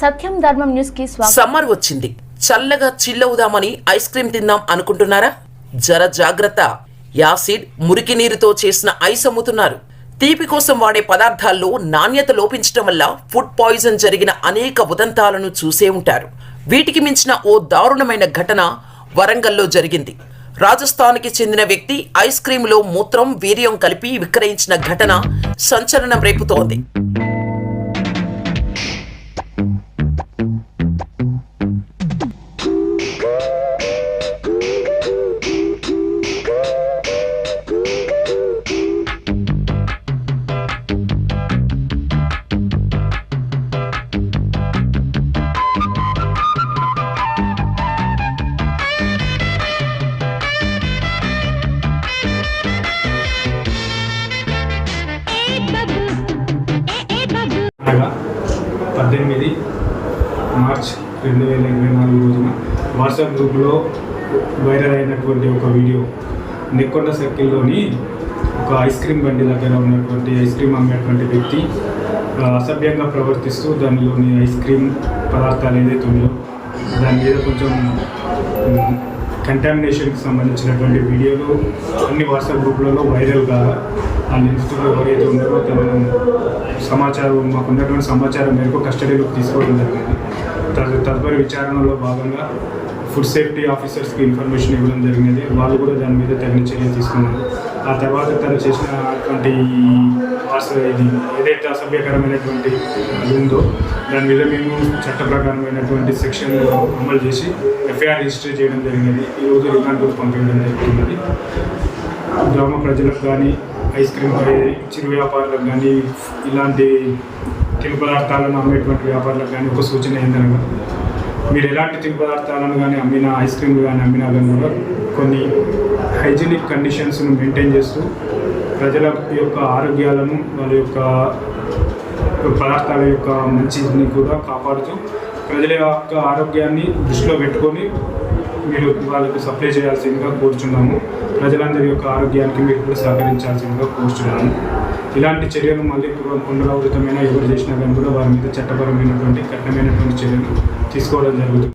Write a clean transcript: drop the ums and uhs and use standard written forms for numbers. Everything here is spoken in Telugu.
సత్యం ధర్మం న్యూస్ కి స్వాగతం. సమ్మర్ వచ్చింది, చల్లగా చిల్లవుదామని ఐస్ క్రీమ్ తిందాం అనుకుంటున్నారా? జర జాగ్రత్త, యాసిడ్ మురికి నీరుతో చేసిన ఐస్ అమ్ముతున్నారు. తీపి కోసం వాడే పదార్థాల్లో నాణ్యత లోపించడం వల్ల ఫుడ్ పాయిజన్ జరిగిన అనేక ఉదంతాలను చూసే ఉంటారు. వీటికి మించిన ఓ దారుణమైన ఘటన వరంగల్లో జరిగింది. రాజస్థాన్కి చెందిన వ్యక్తి ఐస్ క్రీంలో మూత్రం వీర్యం కలిపి విక్రయించిన ఘటన సంచలనం రేపుతోంది. అనగా 18 మార్చ్ 2024 రోజున వాట్సాప్ గ్రూప్లో వైరల్ అయినటువంటి ఒక వీడియో. నెక్కొండ సర్కిల్లోని ఒక ఐస్ క్రీమ్ బండి దగ్గర ఉన్నటువంటి ఐస్ క్రీమ్ అమ్మేటువంటి వ్యక్తి అసభ్యంగా ప్రవర్తిస్తూ దానిలోని ఐస్ క్రీమ్ పదార్థాలు ఏదైతే ఉందో దాని మీద కొంచెం కంటామినేషన్కి సంబంధించినటువంటి వీడియోలు అన్ని వాట్సాప్ గ్రూప్లలో వైరల్గా ఆ నిందితులు ఎవరైతే ఉన్నారో తను మాకున్నటువంటి సమాచారం మేరకు కస్టడీలోకి తీసుకోవడం జరిగింది. తదుపరి విచారణలో భాగంగా ఫుడ్ సేఫ్టీ ఆఫీసర్స్కి ఇన్ఫర్మేషన్ ఇవ్వడం జరిగినది. వాళ్ళు కూడా దాని మీద తగిన చర్యలు తీసుకున్నారు. ఆ తర్వాత తను చేసినటువంటి ఇది ఏదైతే అసభ్యకరమైనటువంటి అది ఉందో దాని మీద మేము చట్ట ప్రకారమైనటువంటి సెక్షన్ అమలు చేసి ఎఫ్ఐఆర్ రిజిస్టర్ చేయడం జరిగినది. ఈరోజు రిమాండ్ పంపించడం జరుగుతున్నది. గ్రామ ప్రజలకు కానీ ఐస్ క్రీమ్ చిరు వ్యాపారులకు కానీ ఇలాంటి తిను పదార్థాలను అమ్మేటువంటి వ్యాపారులకు కానీ ఒక సూచన ఏంటనగా, మీరు ఎలాంటి తిను పదార్థాలను కానీ అమ్మినా ఐస్ క్రీమ్లు కానీ అమ్మినా కానీ కూడా కొన్ని హైజీనిక్ కండిషన్స్ను మెయింటైన్ చేస్తూ ప్రజల యొక్క ఆరోగ్యాలను వాళ్ళ యొక్క పదార్థాల యొక్క మంచిని కూడా కాపాడుతూ ప్రజల యొక్క ఆరోగ్యాన్ని దృష్టిలో పెట్టుకొని మీరు వాళ్ళకు సప్లై చేయాల్సిందిగా కోరుచున్నాము. ప్రజలందరి యొక్క ఆరోగ్యానికి మీరు కూడా సహకరించాల్సిందిగా కోరుచున్నాము. ఇలాంటి చర్యలు మళ్ళీ పునరావృతమైన ఎవరు చేసినా కానీ కూడా వారి మీద చట్టపరమైనటువంటి కఠినమైనటువంటి చర్యలు తీసుకోవడం జరుగుతుంది.